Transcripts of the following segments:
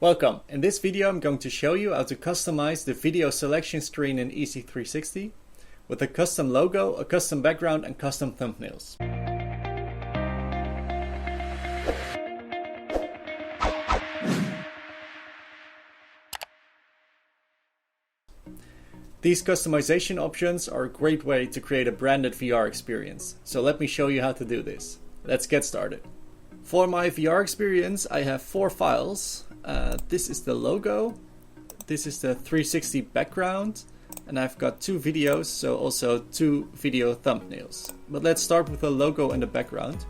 Welcome! In this video I'm going to show you how to customize the video selection screen in EZ360 with a custom logo, a custom background and custom thumbnails. These customization options are a great way to create a branded VR experience, so let me show you how to do this. Let's get started. For my VR experience I have 4 files. This is the logo, this is the 360 background, and I've got 2 videos, so also 2 video thumbnails. But let's start with the logo and the background.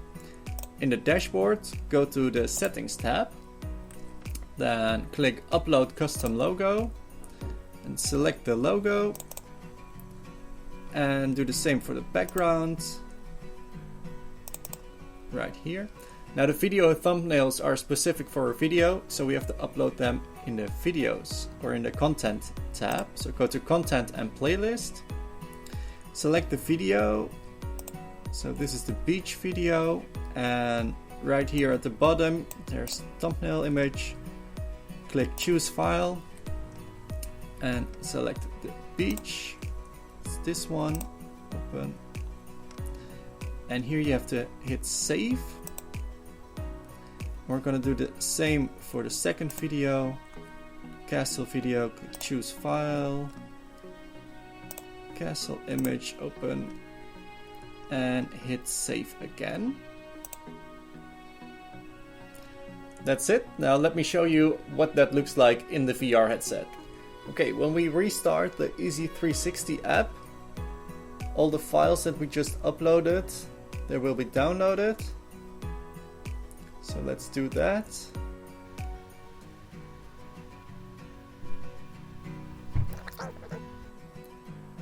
In the dashboard, go to the settings tab, then click upload custom logo and select the logo and do the same for the background right here. Now the video thumbnails are specific for a video, so we have to upload them in the videos or in the content tab. So go to content and playlist, select the video. So this is the beach video, and right here at the bottom there's thumbnail image. Click choose file and select the beach. It's this one, open. And here you have to hit save. We're gonna do the same for the second video. Castle video, click choose file. Castle image, open. And hit save again. That's it. Now let me show you what that looks like in the VR headset. Okay, when we restart the EZ360 app, all the files that we just uploaded, they will be downloaded. So let's do that.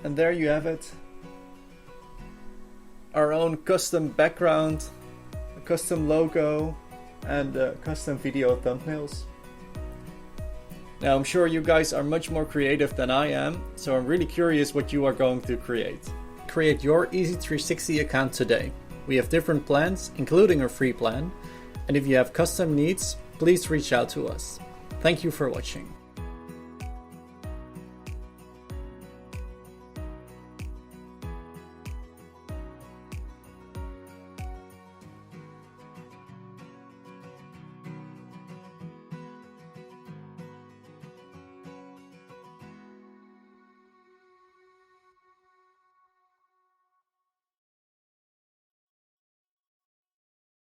And there you have it. Our own custom background, a custom logo, and custom video thumbnails. Now I'm sure you guys are much more creative than I am, so I'm really curious what you are going to create. Create your EZ360 account today. We have different plans, including a free plan. And if you have custom needs, please reach out to us. Thank you for watching.